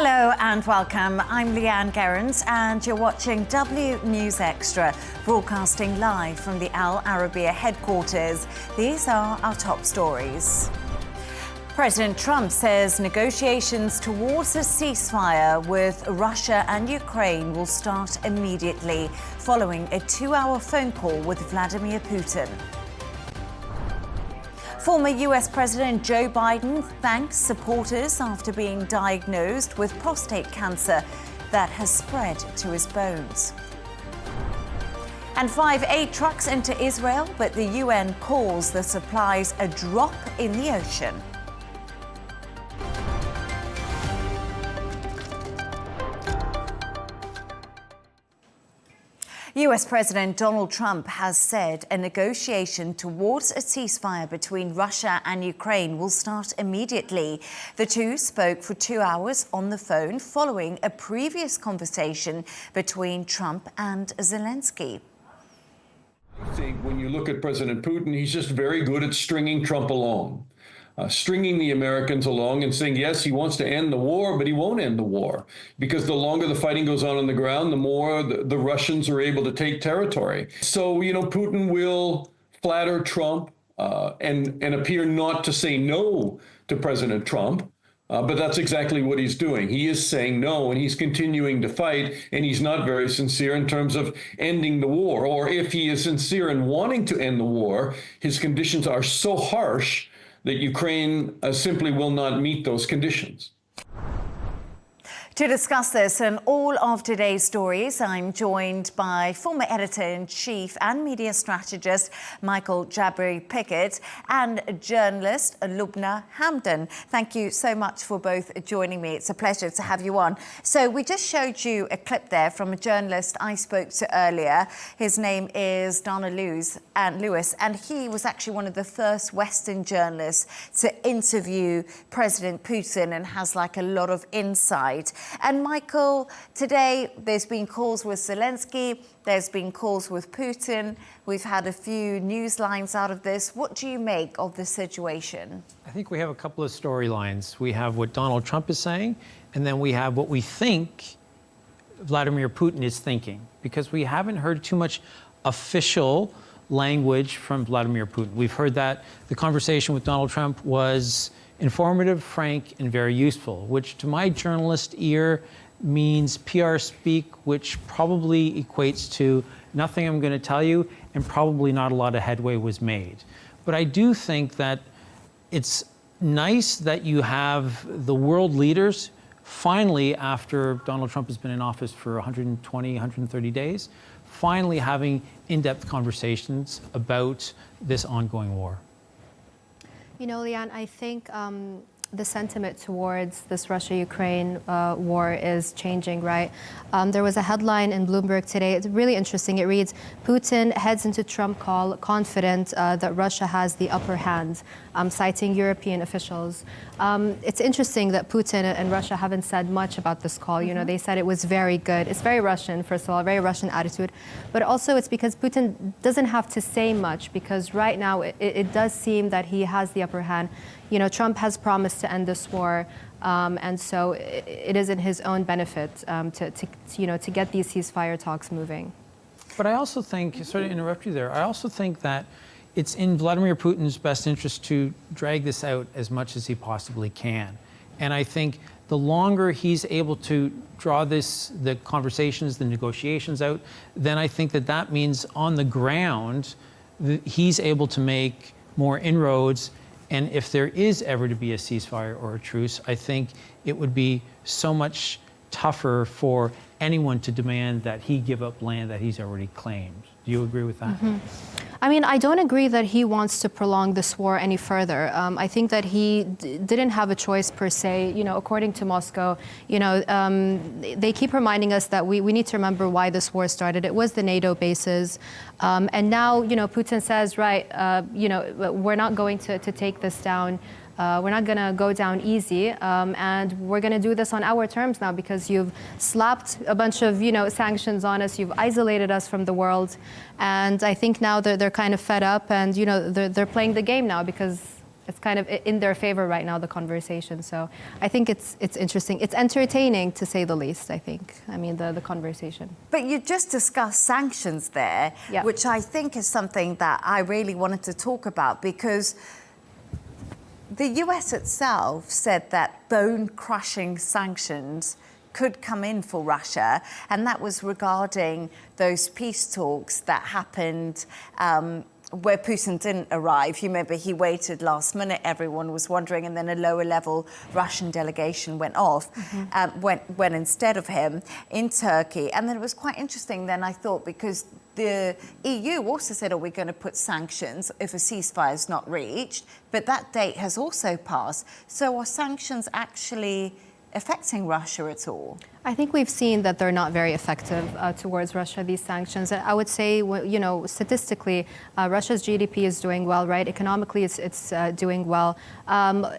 Hello and welcome. I'm Leigh-Ann Gerrans and you're watching W News Extra, broadcasting live from the Al Arabiya headquarters. These are our top stories. President Trump says negotiations towards a ceasefire with Russia and Ukraine will start immediately, following a 2-hour phone call with Vladimir Putin. Former US President Joe Biden thanks supporters after being diagnosed with prostate cancer that has spread to his bones. And 5 aid trucks into Israel, but the UN calls the supplies a drop in the ocean. US President Donald Trump has said a negotiation towards a ceasefire between Russia and Ukraine will start immediately. The two spoke for 2 hours on the phone following a previous conversation between Trump and Zelenskyy. I think when you look at President Putin, he's just very good at stringing Trump along. Stringing the Americans along and saying, yes, he wants to end the war, but he won't end the war. Because the longer the fighting goes on the ground, the more the Russians are able to take territory. So, Putin will flatter Trump and appear not to say no to President Trump. But that's exactly what he's doing. He is saying no, and he's continuing to fight, and he's not very sincere in terms of ending the war. Or if he is sincere in wanting to end the war, his conditions are so harsh that Ukraine simply will not meet those conditions. To discuss this and all of today's stories, I'm joined by former editor-in-chief and media strategist Michael Jabri Picket and journalist Luma Hampton. Thank you so much for both joining me. It's a pleasure to have you on. So we just showed you a clip there from a journalist I spoke to earlier. His name is Donna Lewis, and he was actually one of the first Western journalists to interview President Putin and has a lot of insight. And Michael, today there's been calls with Zelenskyy, there's been calls with Putin. We've had a few news lines out of this. What do you make of the situation? I think we have a couple of storylines. We have what Donald Trump is saying, and then we have what we think Vladimir Putin is thinking, because we haven't heard too much official language from Vladimir Putin. We've heard that the conversation with Donald Trump was informative, frank, and very useful, which to my journalist ear means PR speak, which probably equates to nothing I'm going to tell you, and probably not a lot of headway was made. But I do think that it's nice that you have the world leaders finally, after Donald Trump has been in office for 120, 130 days, finally having in-depth conversations about this ongoing war. Leigh-Ann, I think the sentiment towards this Russia-Ukraine war is changing, right? There was a headline in Bloomberg today. It's really interesting. It reads, Putin heads into Trump call confident that Russia has the upper hand, citing European officials. It's interesting that Putin and Russia haven't said much about this call. They said it was very good. It's very Russian, first of all, a very Russian attitude. But also it's because Putin doesn't have to say much, because right now it does seem that he has the upper hand. Trump has promised to end this war, and so it is in his own benefit to get these ceasefire talks moving. But I also think, sorry to interrupt you there, I also think that it's in Vladimir Putin's best interest to drag this out as much as he possibly can. And I think the longer he's able to draw the conversations, the negotiations out, then I think that means on the ground, he's able to make more inroads. And if there is ever to be a ceasefire or a truce, I think it would be so much tougher for anyone to demand that he give up land that he's already claimed. Do you agree with that? Mm-hmm. I mean, I don't agree that he wants to prolong this war any further. I think that he didn't have a choice per se. According to Moscow, they keep reminding us that we need to remember why this war started. It was the NATO bases. And now, Putin says, right, we're not going to take this down. We're not going to go down easy, and we're going to do this on our terms now, because you've slapped a bunch of, sanctions on us. You've isolated us from the world, and I think now they're kind of fed up, and they're playing the game now, because it's kind of in their favor right now, the conversation. So I think it's interesting. It's entertaining, to say the least, I think. I mean, the conversation. But you just discussed sanctions there, Yeah. which I think is something that I really wanted to talk about, because the US itself said that bone-crushing sanctions could come in for Russia, and that was regarding those peace talks that happened where Putin didn't arrive. You remember he waited last minute, everyone was wondering, and then a lower level Russian delegation went off, went instead of him in Turkey. And then it was quite interesting then, I thought, because the EU also said, are we going to put sanctions if a ceasefire is not reached? But that date has also passed. So are sanctions actually affecting Russia at all? I think we've seen that they're not very effective towards Russia, these sanctions. I would say, you know, statistically, Russia's GDP is doing well, right? Economically, it's doing well.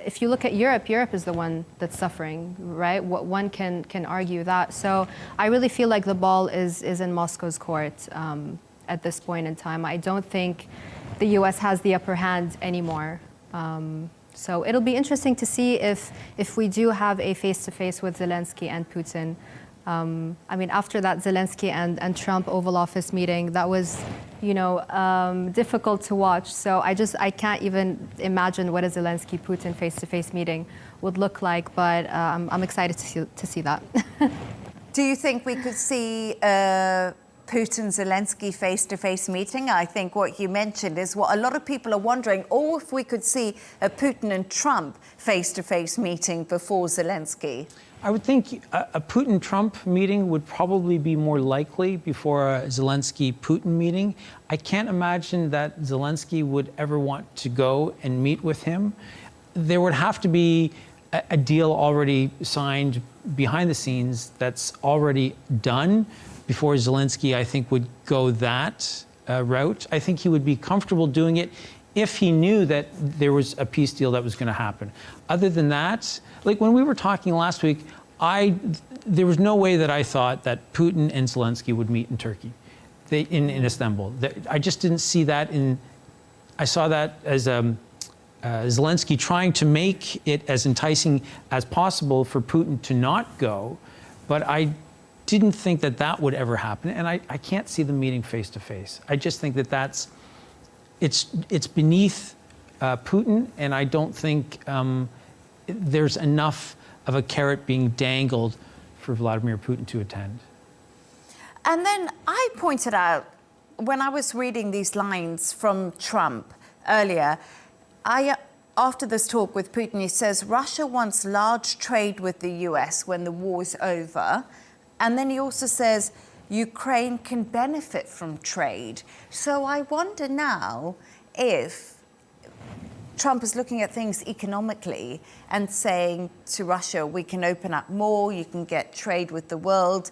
If you look at Europe, Europe is the one that's suffering, right? One can argue that. So I really feel like the ball is in Moscow's court at this point in time. I don't think the US has the upper hand anymore. So it'll be interesting to see if we do have a face-to-face with Zelenskyy and Putin. I mean, after that Zelenskyy and Trump Oval Office meeting, that was, you know, difficult to watch. So I can't even imagine what a Zelenskyy-Putin face-to-face meeting would look like. But I'm excited to see that. Do you think we could see Putin-Zelenskyy face-to-face meeting? I think what you mentioned is what a lot of people are wondering, or if we could see a Putin and Trump face-to-face meeting before Zelenskyy. I would think a Putin-Trump meeting would probably be more likely before a Zelenskyy-Putin meeting. I can't imagine that Zelenskyy would ever want to go and meet with him. There would have to be a deal already signed behind the scenes that's already done before Zelenskyy, I think, would go that route. I think he would be comfortable doing it if he knew that there was a peace deal that was going to happen. Other than that, like when we were talking last week, there was no way that I thought that Putin and Zelenskyy would meet in Turkey, in Istanbul. I just didn't see that I saw that as Zelenskyy trying to make it as enticing as possible for Putin to not go, but I didn't think that would ever happen, and I can't see them meeting face to face. I just think that it's beneath Putin, and I don't think there's enough of a carrot being dangled for Vladimir Putin to attend. And then I pointed out, when I was reading these lines from Trump earlier, after this talk with Putin, he says, Russia wants large trade with the US when the war is over. And then he also says Ukraine can benefit from trade. So I wonder now if Trump is looking at things economically and saying to Russia, we can open up more, you can get trade with the world,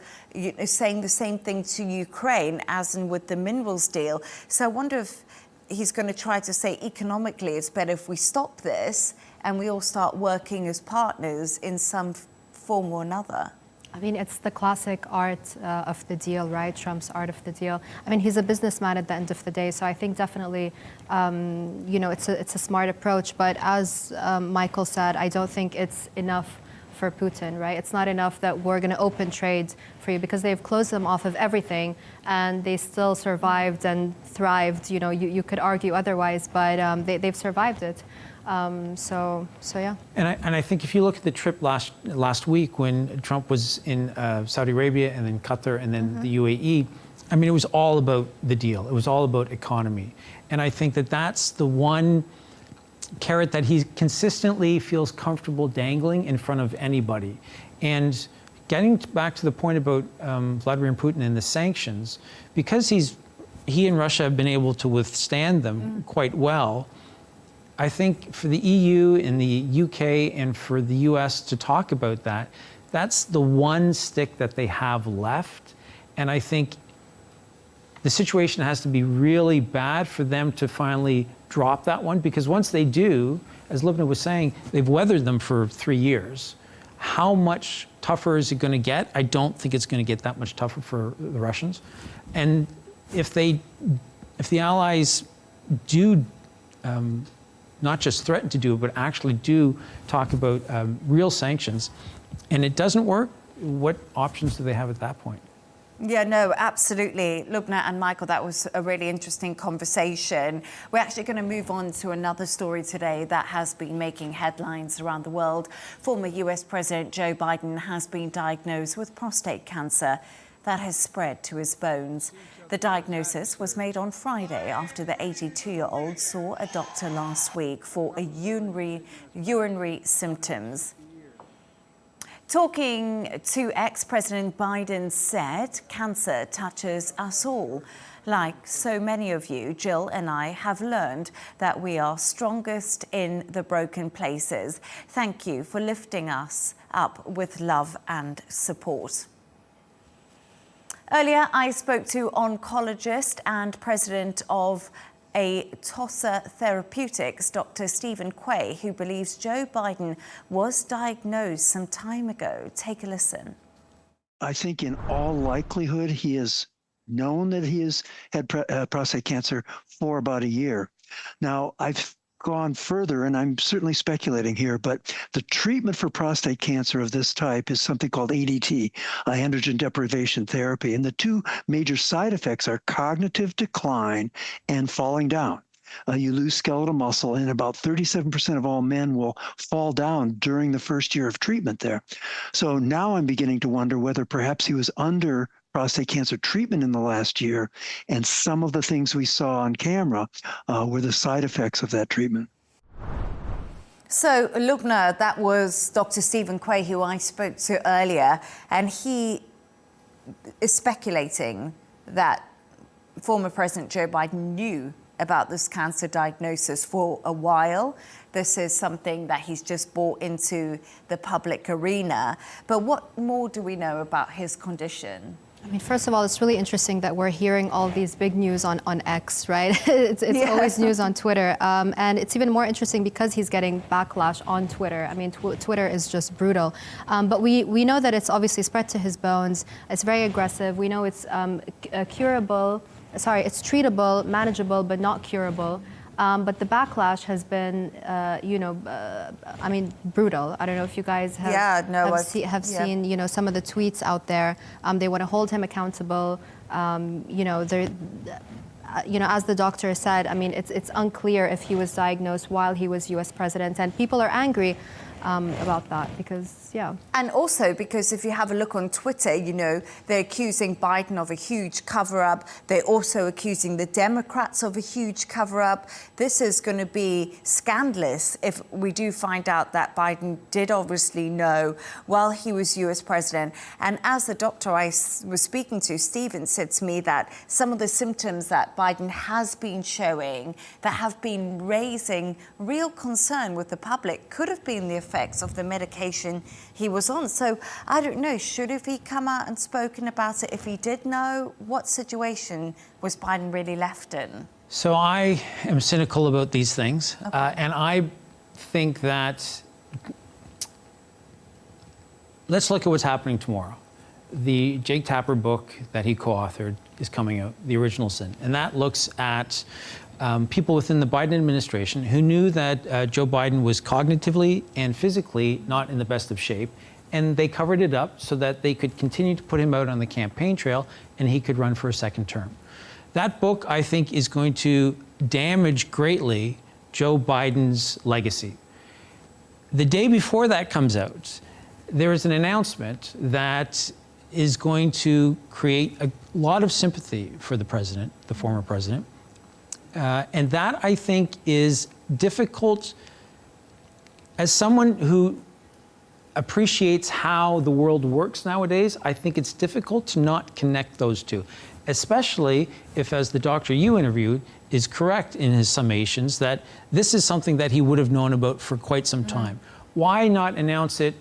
saying the same thing to Ukraine as in with the minerals deal. So I wonder if he's going to try to say economically it's better if we stop this and we all start working as partners in some form or another. I mean, it's the classic art of the deal, right? Trump's art of the deal. I mean, he's a businessman at the end of the day, so I think definitely, you know, it's a smart approach. But as Michael said, I don't think it's enough for Putin, right? It's not enough that we're going to open trade for you, because they've closed them off of everything, and they still survived and thrived. You know, you could argue otherwise, but they've survived it. So yeah. And I think if you look at the trip last week when Trump was in Saudi Arabia and then Qatar and then the UAE, I mean, it was all about the deal. It was all about economy. And I think that's the one carrot that he consistently feels comfortable dangling in front of anybody. And getting back to the point about Vladimir Putin and the sanctions, because he and Russia have been able to withstand them quite well, I think for the EU and the UK and for the US to talk about that, that's the one stick that they have left. And I think the situation has to be really bad for them to finally drop that one, because once they do, as Livna was saying, they've weathered them for 3 years. How much tougher is it going to get? I don't think it's going to get that much tougher for the Russians. And if the Allies do not just threaten to do it, but actually do talk about real sanctions, and it doesn't work, what options do they have at that point? Yeah, no, absolutely. Lubna and Michael, that was a really interesting conversation. We're actually going to move on to another story today that has been making headlines around the world. Former US President Joe Biden has been diagnosed with prostate cancer that has spread to his bones. The diagnosis was made on Friday after the 82-year-old saw a doctor last week for a urinary symptoms. Talking to ex-President Biden said, cancer touches us all. Like so many of you, Jill and I have learned that we are strongest in the broken places. Thank you for lifting us up with love and support. Earlier, I spoke to oncologist and president of Atossa Therapeutics, Dr. Steven Quay, who believes Joe Biden was diagnosed some time ago. Take a listen. I think in all likelihood, he has known that he has had prostate cancer for about a year. Now, I've gone further, and I'm certainly speculating here, but the treatment for prostate cancer of this type is something called ADT, androgen deprivation therapy. And the two major side effects are cognitive decline and falling down. You lose skeletal muscle, and about 37% of all men will fall down during the first year of treatment there. So now I'm beginning to wonder whether perhaps he was under prostate cancer treatment in the last year, and some of the things we saw on camera were the side effects of that treatment. So, Lubna, that was Dr. Steven Quay, who I spoke to earlier, and he is speculating that former President Joe Biden knew about this cancer diagnosis for a while. This is something that he's just brought into the public arena. But what more do we know about his condition? I mean, first of all, it's really interesting that we're hearing all these big news on X, right? it's always news on Twitter. And it's even more interesting because he's getting backlash on Twitter. I mean, Twitter is just brutal. But we know that it's obviously spread to his bones. It's very aggressive. We know it's it's treatable, manageable, but not curable. But the backlash has been, I mean, brutal. I don't know if you guys have, seen, some of the tweets out there. They want to hold him accountable. As the doctor said, I mean, it's unclear if he was diagnosed while he was U.S. president, and people are angry about that because, And also because if you have a look on Twitter, they're accusing Biden of a huge cover-up. They're also accusing the Democrats of a huge cover-up. This is going to be scandalous if we do find out that Biden did obviously know while he was U.S. president. And as the doctor I was speaking to, Steven, said to me that some of the symptoms that Biden has been showing that have been raising real concern with the public could have been the effects of the medication he was on. So I don't know, should have he come out and spoken about it if he did know? What situation was Biden really left in? So I am cynical about these things. Okay. And I think that, let's look at what's happening tomorrow. The Jake Tapper book that he co-authored is coming out, The Original Sin. And that looks at people within the Biden administration who knew that Joe Biden was cognitively and physically not in the best of shape, and they covered it up so that they could continue to put him out on the campaign trail and he could run for a second term. That book, I think, is going to damage greatly Joe Biden's legacy. The day before that comes out, there is an announcement that is going to create a lot of sympathy for the president, the former president. And that, I think, is difficult. As someone who appreciates how the world works nowadays, I think it's difficult to not connect those two, especially if, as the doctor you interviewed is correct in his summations, that this is something that he would have known about for quite some time. Why not announce it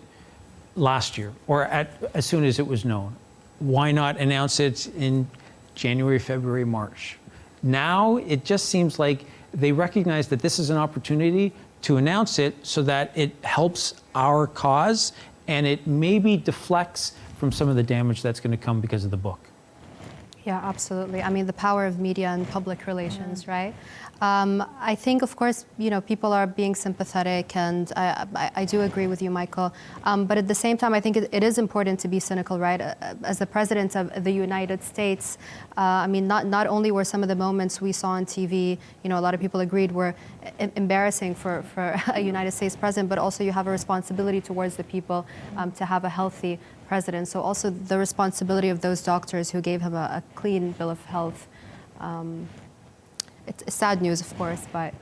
last year or as soon as it was known? Why not announce it in January, February, March? Now it just seems like they recognize that this is an opportunity to announce it so that it helps our cause and it maybe deflects from some of the damage that's going to come because of the book. Yeah, absolutely. I mean, the power of media and public relations, right? I think, of course, people are being sympathetic, and I do agree with you, Michael. But at the same time, I think it is important to be cynical, right? As the president of the United States, I mean, not only were some of the moments we saw on TV, a lot of people agreed were embarrassing for a United States president, but also you have a responsibility towards the people to have a healthy president. So also the responsibility of those doctors who gave him a clean bill of health. It's sad news, of course, but...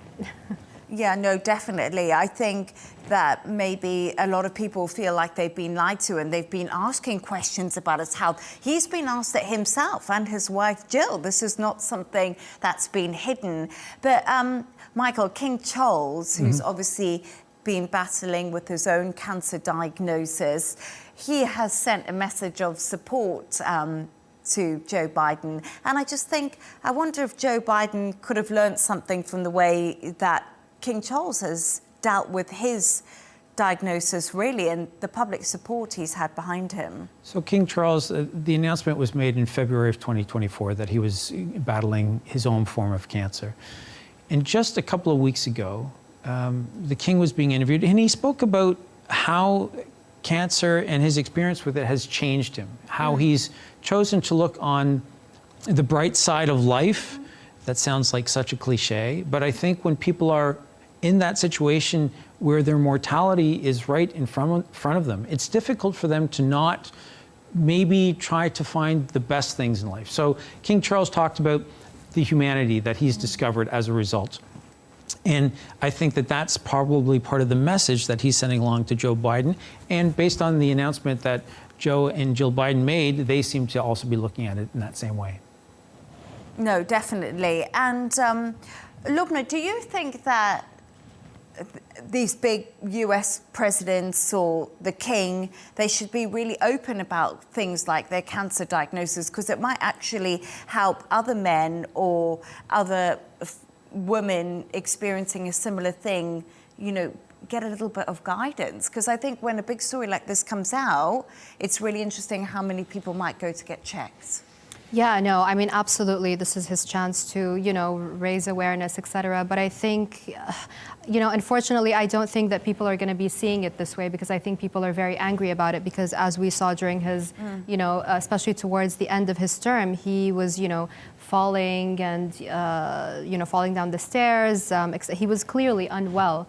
Yeah, no, definitely. I think that maybe a lot of people feel like they've been lied to, and they've been asking questions about his health. He's been asked it himself and his wife, Jill. This is not something that's been hidden. But Michael, King Charles, who's obviously been battling with his own cancer diagnosis, he has sent a message of support to Joe Biden. And I just think, I wonder if Joe Biden could have learned something from the way that King Charles has dealt with his diagnosis, really, and the public support he's had behind him. So King Charles, the announcement was made in February of 2024 that he was battling his own form of cancer. And just a couple of weeks ago, the King was being interviewed, and he spoke about how cancer and his experience with it has changed him, how he's chosen to look on the bright side of life. That sounds like such a cliche, but I think when people are in that situation where their mortality is right in front of them, it's difficult for them to not maybe try to find the best things in life. So King Charles talked about the humanity that he's discovered as a result. And I think that that's probably part of the message that he's sending along to Joe Biden. And based on the announcement that Joe and Jill Biden made, they seem to also be looking at it in that same way. No, definitely. And Lubna, do you think that these big US presidents or the King, they should be really open about things like their cancer diagnosis, because it might actually help other men or other women experiencing a similar thing, get a little bit of guidance? Because I think when a big story like this comes out, it's really interesting how many people might go to get checked. Yeah, no, I mean, absolutely. This is his chance to, raise awareness, et cetera. But I think, unfortunately, I don't think that people are going to be seeing it this way, because I think people are very angry about it, because as we saw during his, especially towards the end of his term, he was, falling and, falling down the stairs. He was clearly unwell.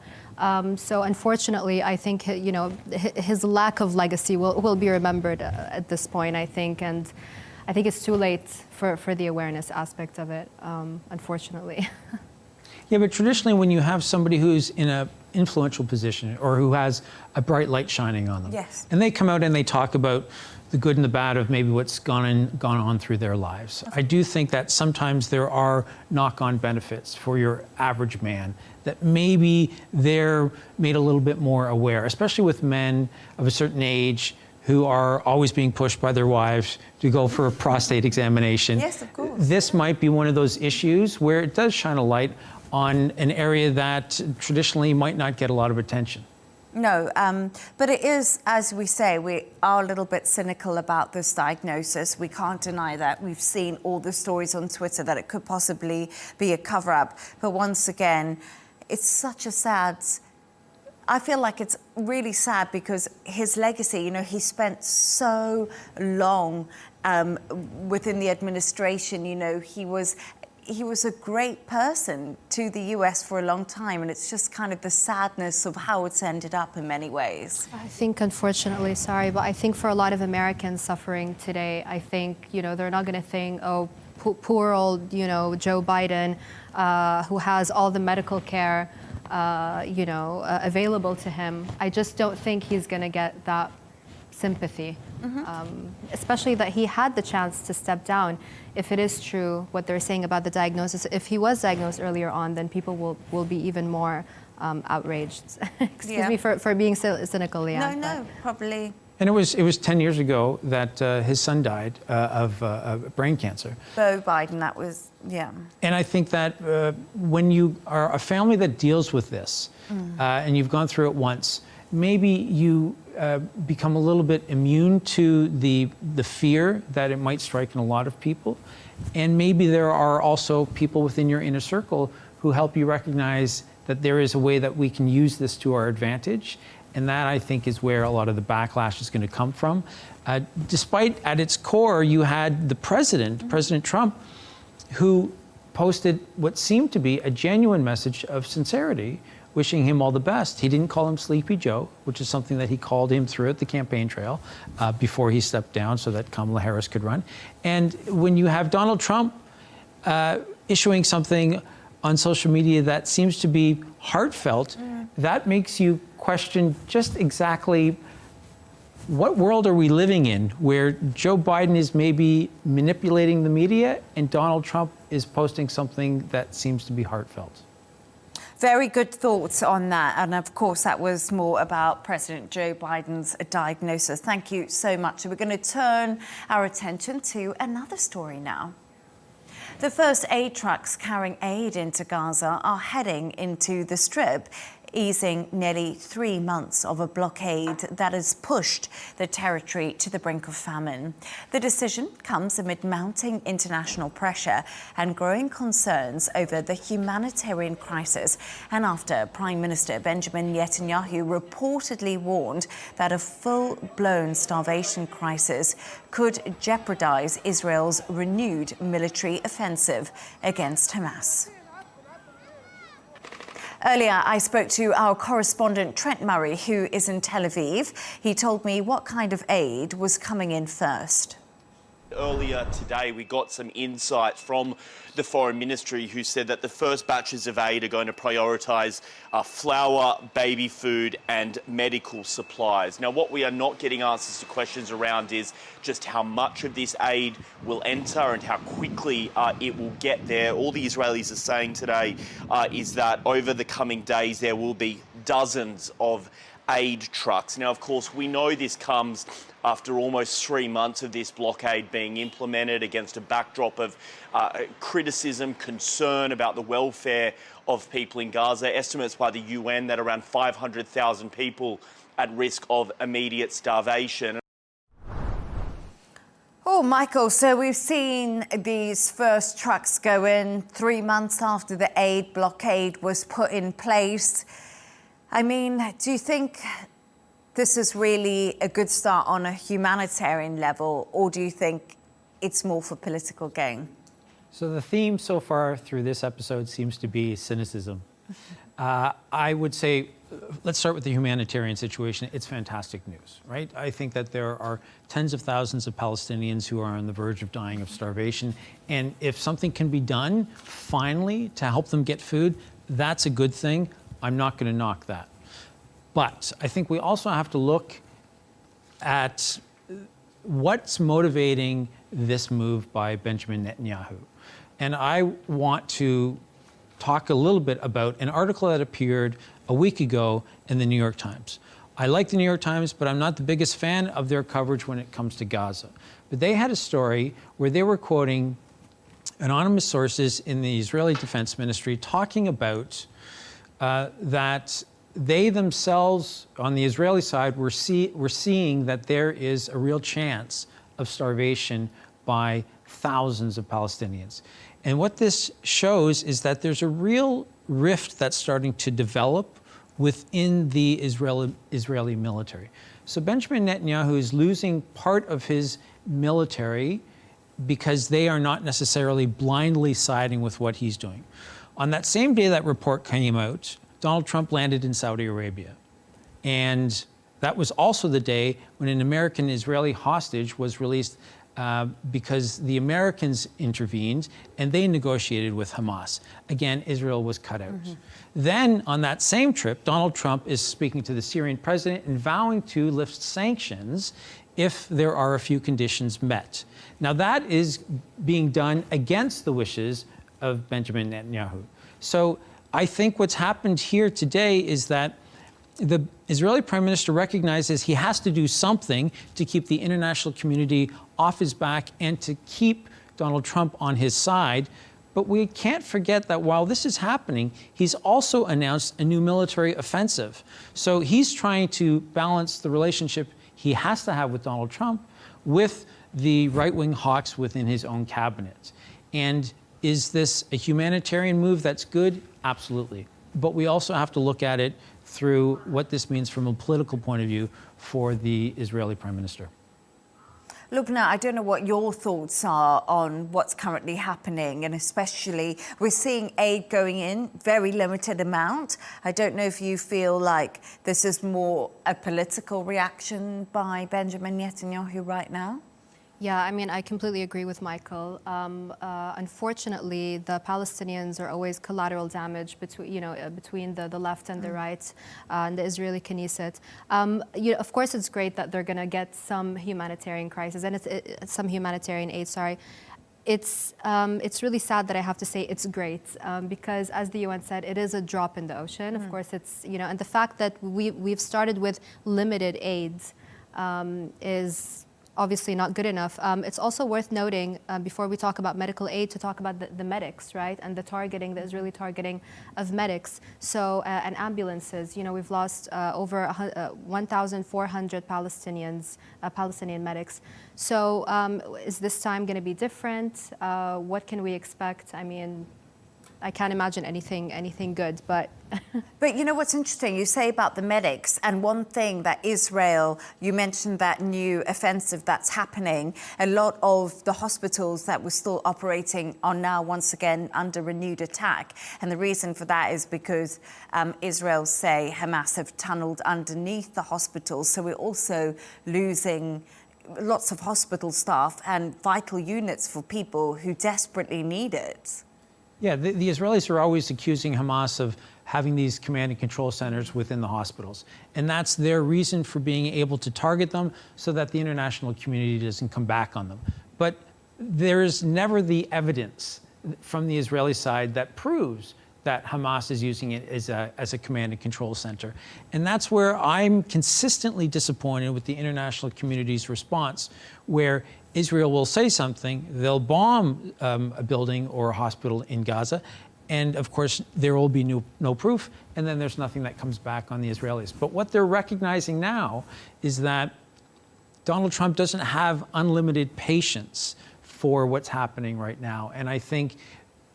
So unfortunately, I think, his lack of legacy will be remembered at this point, I think. And I think it's too late for the awareness aspect of it, unfortunately. Yeah, but traditionally when you have somebody who's in an influential position or who has a bright light shining on them, yes, and they come out and they talk about the good and the bad of maybe what's gone on through their lives. I do think that sometimes there are knock-on benefits for your average man that maybe they're made a little bit more aware, especially with men of a certain age who are always being pushed by their wives to go for a prostate examination. Yes, of course. This might be one of those issues where it does shine a light on an area that traditionally might not get a lot of attention. No, but it is, as we say, we are a little bit cynical about this diagnosis. We can't deny that. We've seen all the stories on Twitter that it could possibly be a cover-up. But once again, it's such a sad... I feel like it's really sad because his legacy, he spent so long within the administration. He was a great person to the US for a long time, and it's just kind of the sadness of how it's ended up in many ways. I think, unfortunately, sorry, but I think for a lot of Americans suffering today, I think, they're not going to think, oh, poor old, Joe Biden, who has all the medical care available to him. I just don't think he's going to get that sympathy, especially that he had the chance to step down. If it is true what they're saying about the diagnosis, if he was diagnosed earlier on, then people will be even more outraged. Excuse me for being so cynical, Leigh-Ann. No, probably. And it was 10 years ago that his son died of brain cancer. Beau Biden, that was, yeah. And I think that when you are a family that deals with this, and you've gone through it once, maybe you become a little bit immune to the fear that it might strike in a lot of people. And maybe there are also people within your inner circle who help you recognize that there is a way that we can use this to our advantage. And that, I think, is where a lot of the backlash is going to come from. Despite, at its core, you had the president, President Trump, who posted what seemed to be a genuine message of sincerity, wishing him all the best. He didn't call him Sleepy Joe, which is something that he called him throughout the campaign trail before he stepped down so that Kamala Harris could run. And when you have Donald Trump issuing something on social media that seems to be heartfelt, that makes you question just exactly what world are we living in, where Joe Biden is maybe manipulating the media and Donald Trump is posting something that seems to be heartfelt. Very good thoughts on that. And of course, that was more about President Joe Biden's diagnosis. Thank you so much. We're going to turn our attention to another story now. The first aid trucks carrying aid into Gaza are heading into the Strip, easing nearly 3 months of a blockade that has pushed the territory to the brink of famine. The decision comes amid mounting international pressure and growing concerns over the humanitarian crisis, and after Prime Minister Benjamin Netanyahu reportedly warned that a full-blown starvation crisis could jeopardize Israel's renewed military offensive against Hamas. Earlier, I spoke to our correspondent Trent Murray, who is in Tel Aviv. He told me what kind of aid was coming in first. Earlier today, we got some insight from the Foreign Ministry, who said that the first batches of aid are going to prioritise flour, baby food and medical supplies. Now, what we are not getting answers to questions around is just how much of this aid will enter and how quickly it will get there. All the Israelis are saying today is that over the coming days there will be dozens of aid trucks. Now, of course, we know this comes after almost 3 months of this blockade being implemented against a backdrop of criticism, concern about the welfare of people in Gaza. Estimates by the UN that around 500,000 people at risk of immediate starvation. Oh, Michael, so we've seen these first trucks go in 3 months after the aid blockade was put in place. I mean, do you think this is really a good start on a humanitarian level, or do you think it's more for political gain? So the theme so far through this episode seems to be cynicism. I would say, let's start with the humanitarian situation. It's fantastic news, right? I think that there are tens of thousands of Palestinians who are on the verge of dying of starvation. And if something can be done, finally, to help them get food, that's a good thing. I'm not going to knock that. But I think we also have to look at what's motivating this move by Benjamin Netanyahu. And I want to talk a little bit about an article that appeared a week ago in the New York Times. I like the New York Times, but I'm not the biggest fan of their coverage when it comes to Gaza. But they had a story where they were quoting anonymous sources in the Israeli Defense Ministry talking about that they themselves, on the Israeli side, were seeing that there is a real chance of starvation by thousands of Palestinians. And what this shows is that there's a real rift that's starting to develop within the Israeli military. So Benjamin Netanyahu is losing part of his military because they are not necessarily blindly siding with what he's doing. On that same day that report came out, Donald Trump landed in Saudi Arabia. And that was also the day when an American-Israeli hostage was released because the Americans intervened and they negotiated with Hamas. Again, Israel was cut out. Then on that same trip, Donald Trump is speaking to the Syrian president and vowing to lift sanctions if there are a few conditions met. Now that is being done against the wishes of Benjamin Netanyahu. So I think what's happened here today is that the Israeli Prime Minister recognizes he has to do something to keep the international community off his back and to keep Donald Trump on his side. But we can't forget that while this is happening, he's also announced a new military offensive. So he's trying to balance the relationship he has to have with Donald Trump with the right-wing hawks within his own cabinet. And is this a humanitarian move that's good? Absolutely. But we also have to look at it through what this means from a political point of view for the Israeli Prime Minister. Lubna, I don't know what your thoughts are on what's currently happening, and especially we're seeing aid going in, very limited amount. I don't know if you feel like this is more a political reaction by Benjamin Netanyahu right now. Yeah, I mean, I completely agree with Michael. Unfortunately, the Palestinians are always collateral damage between the left and the right, and the Israeli Knesset. Of course, it's great that they're going to get some humanitarian crisis and some humanitarian aid. Sorry. It's really sad that I have to say it's great because, as the UN said, it is a drop in the ocean. Of course, it's and the fact that we've started with limited aids is obviously not good enough. It's also worth noting, before we talk about medical aid, to talk about the medics, right? And the Israeli targeting of medics. So, and ambulances. We've lost over 1,400 Palestinian medics. So, is this time going to be different? What can we expect? I mean, I can't imagine anything good, but... But you know what's interesting? You say about the medics, and one thing that Israel, you mentioned that new offensive that's happening. A lot of the hospitals that were still operating are now once again under renewed attack. And the reason for that is because Israel say Hamas have tunneled underneath the hospitals. So we're also losing lots of hospital staff and vital units for people who desperately need it. Yeah, the Israelis are always accusing Hamas of having these command and control centers within the hospitals. And that's their reason for being able to target them so that the international community doesn't come back on them. But there's never the evidence from the Israeli side that proves that Hamas is using it as a command and control center. And that's where I'm consistently disappointed with the international community's response, where Israel will say something, they'll bomb a building or a hospital in Gaza, and of course there will be no proof, and then there's nothing that comes back on the Israelis. But what they're recognizing now is that Donald Trump doesn't have unlimited patience for what's happening right now. And I think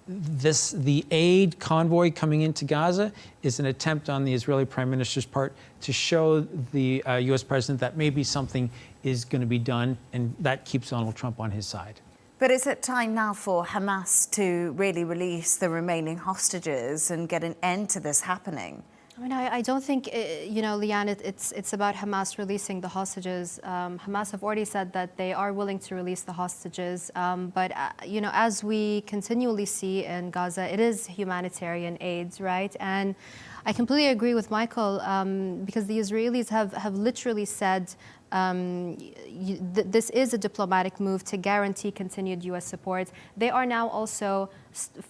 the aid convoy coming into Gaza is an attempt on the Israeli Prime Minister's part to show the U.S. president that maybe something is going to be done, and that keeps Donald Trump on his side. But is it time now for Hamas to really release the remaining hostages and get an end to this happening? I mean, I don't think, Leigh-Ann, it's about Hamas releasing the hostages. Hamas have already said that they are willing to release the hostages. But as we continually see in Gaza, it is humanitarian aid, right? And I completely agree with Michael because the Israelis have literally said this is a diplomatic move to guarantee continued U.S. support. They are now also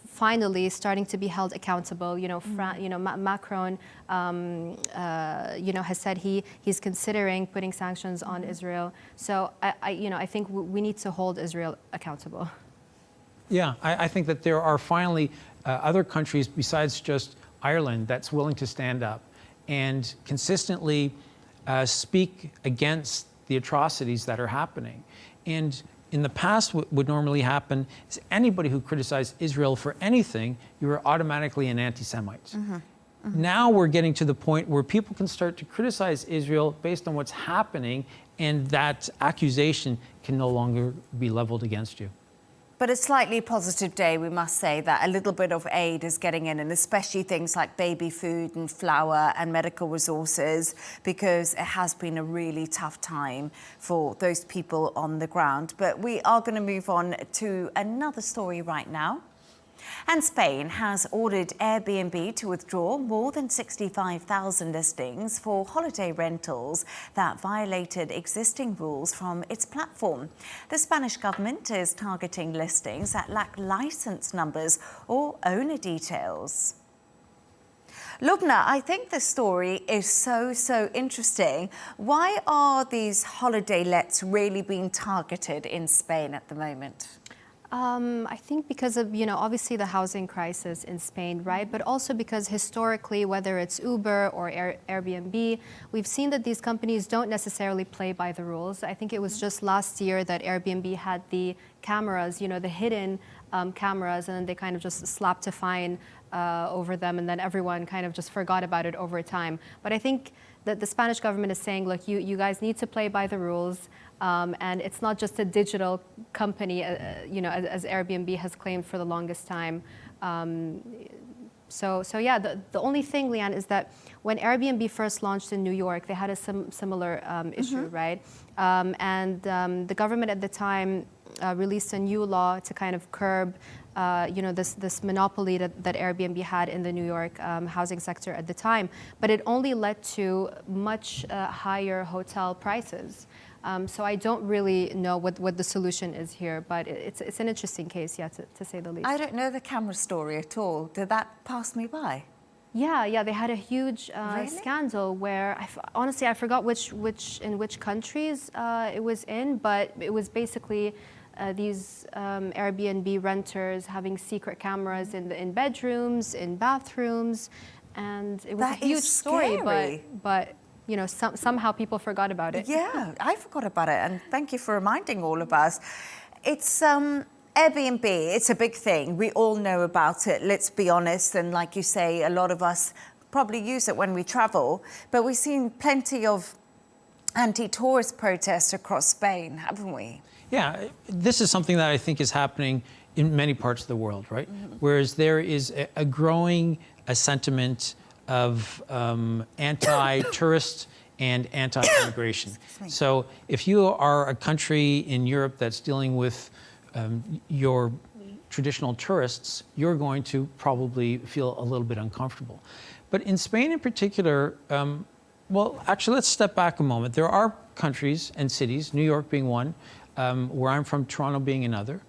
finally starting to be held accountable. Macron, has said he's considering putting sanctions on Israel. So I think we need to hold Israel accountable. Yeah, I think that there are finally other countries besides just Ireland that's willing to stand up and consistently speak against the atrocities that are happening. And in the past, what would normally happen is anybody who criticized Israel for anything, you were automatically an anti-Semite. Mm-hmm. Mm-hmm. Now we're getting to the point where people can start to criticize Israel based on what's happening, and that accusation can no longer be leveled against you. But a slightly positive day, we must say, that a little bit of aid is getting in, and especially things like baby food and flour and medical resources, because it has been a really tough time for those people on the ground. But we are going to move on to another story right now. And Spain has ordered Airbnb to withdraw more than 65,000 listings for holiday rentals that violated existing rules from its platform. The Spanish government is targeting listings that lack license numbers or owner details. Lubna, I think the story is so interesting. Why are these holiday lets really being targeted in Spain at the moment? I think because of, obviously the housing crisis in Spain, right? But also because historically, whether it's Uber or Airbnb, we've seen that these companies don't necessarily play by the rules. I think it was just last year that Airbnb had the cameras, the hidden cameras, and then they kind of just slapped a fine over them, and then everyone kind of just forgot about it over time. But I think that the Spanish government is saying, look, you guys need to play by the rules. And it's not just a digital company, as Airbnb has claimed for the longest time. So yeah, the only thing, Leigh-Ann, is that when Airbnb first launched in New York, they had a similar issue, right? And the government at the time released a new law to kind of curb this monopoly that Airbnb had in the New York housing sector at the time. But it only led to much higher hotel prices. So I don't really know what the solution is here, but it's an interesting case, yeah, to say the least. I don't know the camera story at all. Did that pass me by? Yeah, they had a huge Really? scandal where honestly I forgot in which countries it was in, but it was basically these Airbnb renters having secret cameras in bedrooms, in bathrooms, and it was That a huge is story, scary. but somehow people forgot about it. Yeah, I forgot about it, and thank you for reminding all of us. It's Airbnb, it's a big thing. We all know about it, let's be honest, and like you say, a lot of us probably use it when we travel, but we've seen plenty of anti-tourist protests across Spain, haven't we? Yeah, this is something that I think is happening in many parts of the world, right? Whereas there is a growing sentiment of anti-tourist and anti-immigration. So if you are a country in Europe that's dealing with your traditional tourists, you're going to probably feel a little bit uncomfortable. But in Spain in particular, well, actually, let's step back a moment. There are countries and cities, New York being one, where I'm from, Toronto being another.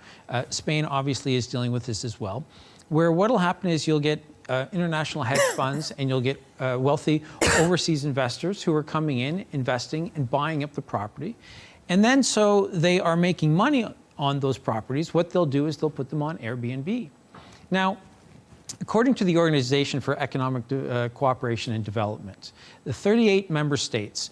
Spain obviously is dealing with this as well, where what'll happen is you'll get international hedge funds and you'll get wealthy overseas investors who are coming in, investing and buying up the property. And then so they are making money on those properties. What they'll do is they'll put them on Airbnb. Now, according to the Organization for Economic Cooperation and Development, the 38 member states,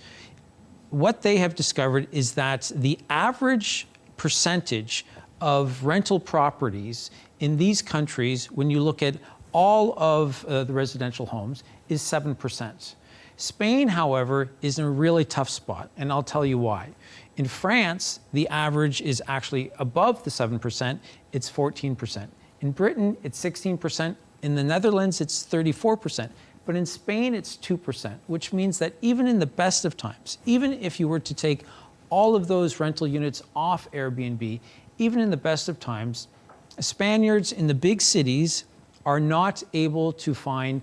what they have discovered is that the average percentage of rental properties in these countries, when you look at all of the residential homes, is 7%. Spain, however, is in a really tough spot, and I'll tell you why. In France, the average is actually above the 7%, it's 14%. In Britain, it's 16%. In the Netherlands, it's 34%. But in Spain, it's 2%, which means that even in the best of times, even if you were to take all of those rental units off Airbnb, even in the best of times, Spaniards in the big cities are not able to find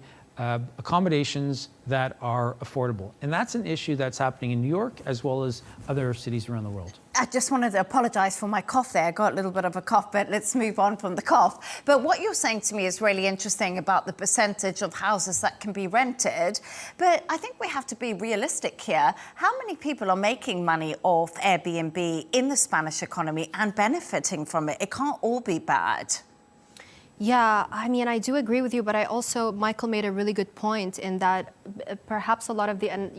accommodations that are affordable. And that's an issue that's happening in New York as well as other cities around the world. I just wanted to apologise for my cough there. I got a little bit of a cough, but let's move on from the cough. But what you're saying to me is really interesting about the percentage of houses that can be rented. But I think we have to be realistic here. How many people are making money off Airbnb in the Spanish economy and benefiting from it? It can't all be bad. Yeah, I mean, I do agree with you, but I also, Michael made a really good point in that perhaps a lot of the, and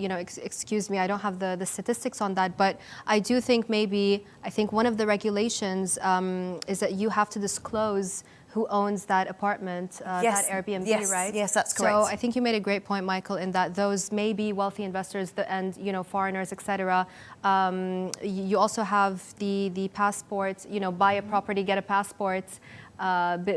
excuse me, I don't have the statistics on that, but I do think I think one of the regulations is that you have to disclose who owns that apartment, Yes, that Airbnb, yes, right? yes, that's correct. So I think you made a great point, Michael, in that those may be wealthy investors and foreigners, etc. You also have the passport, buy a property, get a passport.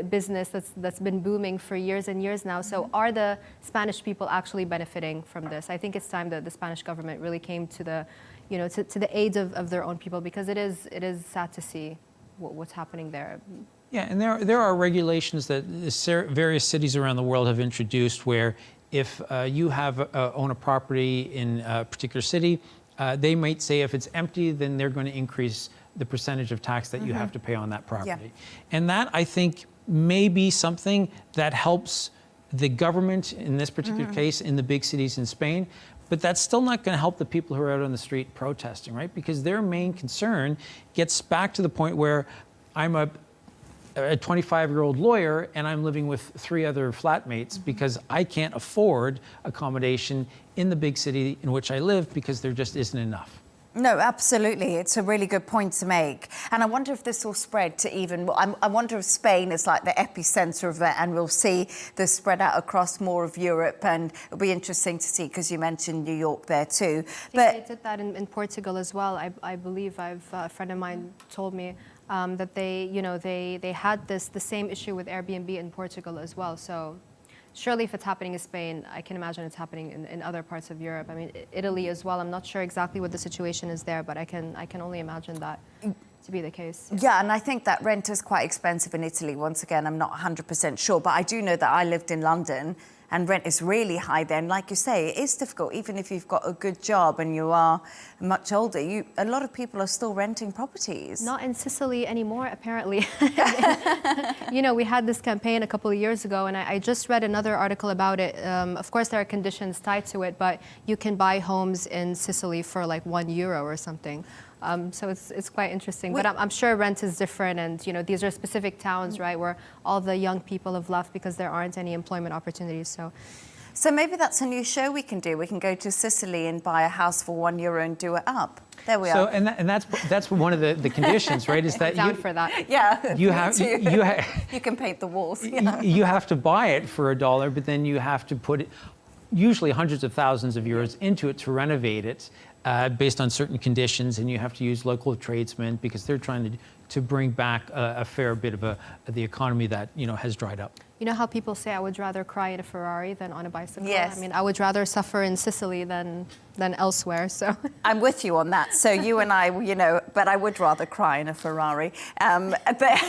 Business that's been booming for years and years now. So are the Spanish people actually benefiting from this? I think it's time that the Spanish government really came to the, to the aid of their own people, because it is sad to see what's happening there. Yeah, and there are regulations that various cities around the world have introduced where if you own a property in a particular city, they might say if it's empty, then they're going to increase the percentage of tax that you have to pay on that property. Yeah. And that, I think, may be something that helps the government, in this particular case, in the big cities in Spain, but that's still not going to help the people who are out on the street protesting, right? Because their main concern gets back to the point where I'm a a 25-year-old lawyer, and I'm living with 3 other flatmates because I can't afford accommodation in the big city in which I live because there just isn't enough. No, absolutely. It's a really good point to make. And I wonder if this will spread to even more. I wonder if Spain is like the epicenter of it and we'll see this spread out across more of Europe. And it'll be interesting to see, because you mentioned New York there too. But they did that in Portugal as well. I believe a friend of mine told me that they had the same issue with Airbnb in Portugal as well. So surely if it's happening in Spain, I can imagine it's happening in other parts of Europe. I mean, Italy as well. I'm not sure exactly what the situation is there, but I can only imagine that to be the case. Yeah, and I think that rent is quite expensive in Italy. Once again, I'm not 100% sure, but I do know that I lived in London and rent is really high there. And like you say, it is difficult, even if you've got a good job and you are much older. A lot of people are still renting properties. Not in Sicily anymore, apparently. We had this campaign a couple of years ago, and I just read another article about it. Of course, there are conditions tied to it, but you can buy homes in Sicily for like €1 or something. So it's quite interesting, but I'm sure rent is different, and these are specific towns, right, where all the young people have left because there aren't any employment opportunities. So maybe that's a new show we can do. We can go to Sicily and buy a house for €1 and do it up. There we are. And that's one of the conditions, right? Is that down for that? Yeah. You can paint the walls. Yeah. You have to buy it for $1, but then you have to put usually hundreds of thousands of euros into it to renovate it. Based on certain conditions, and you have to use local tradesmen because they're trying to bring back a fair bit of the economy that has dried up. You know how people say, I would rather cry in a Ferrari than on a bicycle? Yes. I mean, I would rather suffer in Sicily than elsewhere, so. I'm with you on that. So you and I, but I would rather cry in a Ferrari. But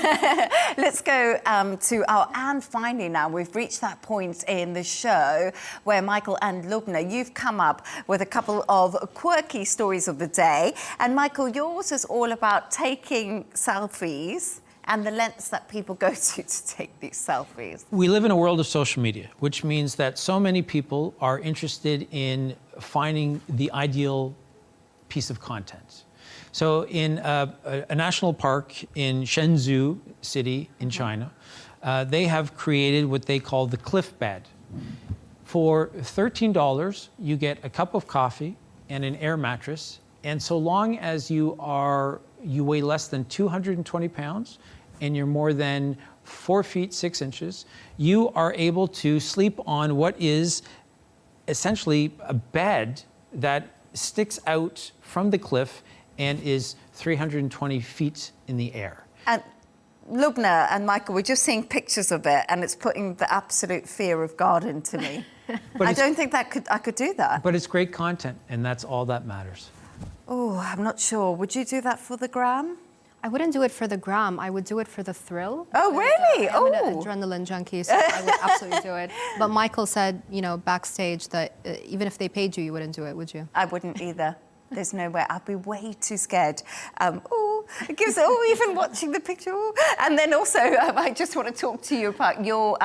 let's go to and finally now, we've reached that point in the show where Michael and Lubna, you've come up with a couple of quirky stories of the day. And Michael, yours is all about taking selfies and the lengths that people go to take these selfies. We live in a world of social media, which means that so many people are interested in finding the ideal piece of content. So in a national park in Shenzhou city in China, they have created what they call the cliff bed. For $13, you get a cup of coffee and an air mattress, and so long as you weigh less than 220 pounds and you're more than 4 feet 6 inches, you are able to sleep on what is essentially a bed that sticks out from the cliff and is 320 feet in the air. And Lubna and Michael, we're just seeing pictures of it, and it's putting the absolute fear of God into me. I don't think I could do that. But it's great content, and that's all that matters. Oh, I'm not sure. Would you do that for the gram? I wouldn't do it for the gram. I would do it for the thrill. Oh, really? I'm an adrenaline junkie, so I would absolutely do it. But Michael said, backstage that even if they paid you, you wouldn't do it, would you? I wouldn't either. There's no way. I'd be way too scared. It gives, even watching the picture. And then also, I just want to talk to you about your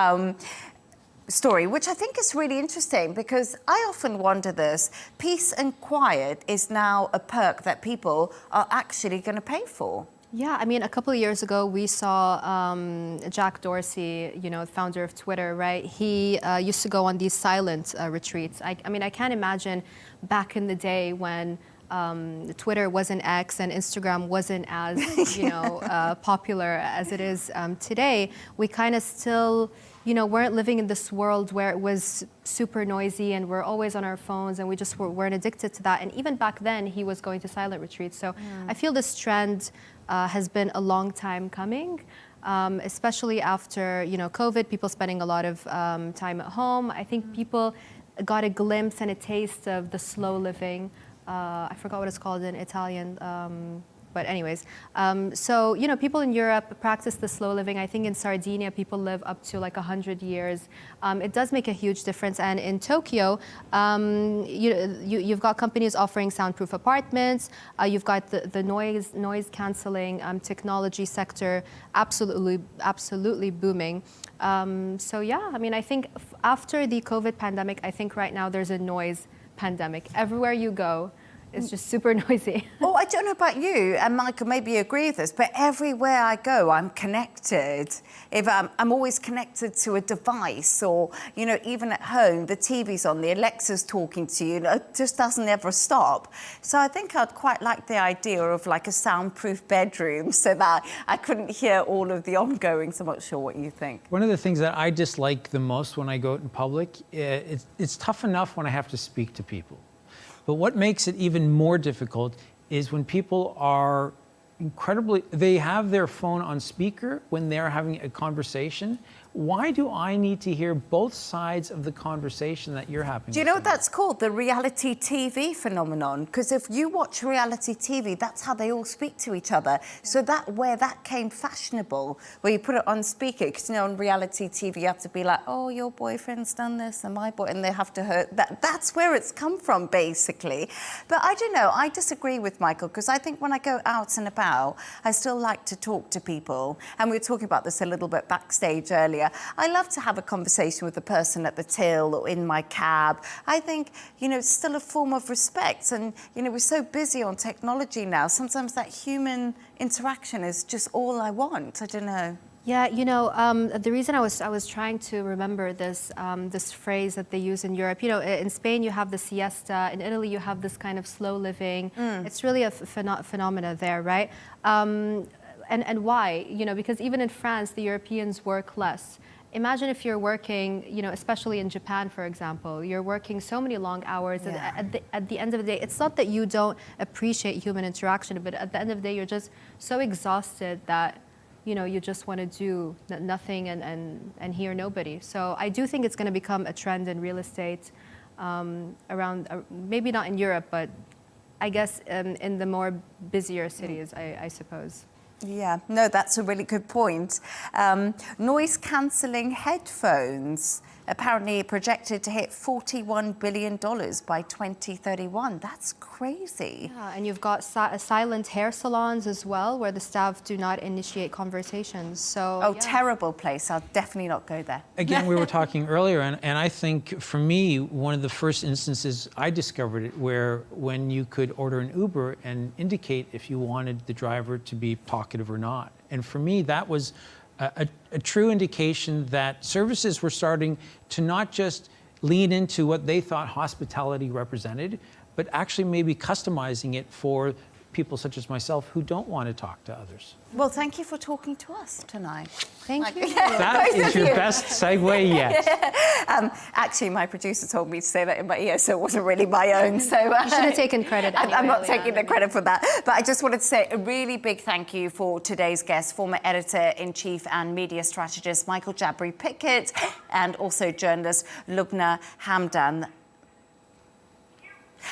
story, which I think is really interesting, because I often wonder this. Peace and quiet is now a perk that people are actually going to pay for. Yeah, I mean, a couple of years ago, we saw Jack Dorsey, the founder of Twitter, right? He used to go on these silent retreats. I mean, I can't imagine back in the day when Twitter wasn't X and Instagram wasn't as, popular as it is today. We kind of still, weren't living in this world where it was super noisy and we're always on our phones, and we just weren't addicted to that. And even back then, he was going to silent retreats. So I feel this trend has been a long time coming, especially after, COVID, people spending a lot of time at home. I think people got a glimpse and a taste of the slow living. I forgot what it's called in Italian, but anyways. So, people in Europe practice the slow living. I think in Sardinia, people live up to like 100 years. It does make a huge difference. And in Tokyo, you've got companies offering soundproof apartments. You've got the noise canceling technology sector absolutely booming. So yeah, I mean, I think after the COVID pandemic, I think right now there's a noise pandemic. Everywhere you go, It's just super noisy. Oh, I don't know about you, and Michael, maybe you agree with this, but everywhere I go, I'm connected. If I'm always connected to a device, or, you know, even at home, the TV's on, the Alexa's talking to you, it just doesn't ever stop. So I think I'd quite like the idea of like a soundproof bedroom so that I couldn't hear all of the ongoings. I'm not sure what you think. One of the things that I dislike the most when I go out in public, it's tough enough when I have to speak to people. But what makes it even more difficult is when people are they have their phone on speaker when they're having a conversation. Why do I need to hear both sides of the conversation that you're having? Do you know what that's called? The reality TV phenomenon. Because if you watch reality TV, that's how they all speak to each other. So where that came fashionable, where you put it on speaker, because, you know, on reality TV, you have to be like, oh, your boyfriend's done this, and my boy, and they have to hurt that. That's where it's come from, basically. But I don't know, I disagree with Michael, because I think when I go out and about, I still like to talk to people. And we were talking about this a little bit backstage earlier. I love to have a conversation with the person at the till or in my cab. I think, you know, it's still a form of respect. And, you know, we're so busy on technology now. Sometimes that human interaction is just all I want. I don't know. Yeah, you know, the reason I was trying to remember this this phrase that they use in Europe. You know, in Spain you have the siesta. In Italy you have this kind of slow living. It's really a phenomena there, right? And why? You know, because even in France, the Europeans work less. Imagine if you're working, you know, especially in Japan, for example, you're working so many long hours. Yeah. And at the end of the day, it's not that you don't appreciate human interaction, but at the end of the day, you're just so exhausted that, you know, you just want to do nothing and hear nobody. So I do think it's going to become a trend in real estate around, maybe not in Europe, but I guess in the more busier cities, I suppose. Yeah, no, that's a really good point. Noise-cancelling headphones apparently projected to hit $41 billion by 2031. That's crazy. Yeah, and you've got silent hair salons as well, where the staff do not initiate conversations. So, Oh, yeah. terrible place. I'll definitely not go there. Again, we were talking earlier, and I think for me, one of the first instances I discovered it where when you could order an Uber and indicate if you wanted the driver to be talkative or not. And for me, that was a true indication that services were starting to not just lean into what they thought hospitality represented, but actually maybe customizing it for people such as myself who don't want to talk to others. Well, thank you for talking to us tonight. Thank you. That is your best segue yet. Actually, my producer told me to say that in my ear, so it wasn't really my own. So You should have taken credit. I'm anyway, not Leigh-Ann. taking the credit for that. But I just wanted to say a really big thank you for today's guest, former editor-in-chief and media strategist Michael Jabri Picket, and also journalist Luma Hampton.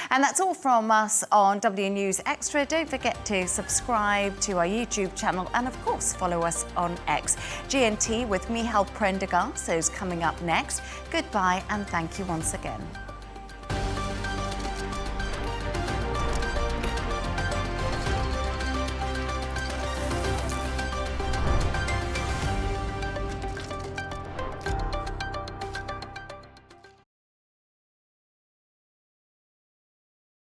And that's all from us on W News Extra. Don't forget to subscribe to our YouTube channel and, of course, follow us on X. GNT with Michal Prendergast is coming up next. Goodbye and thank you once again.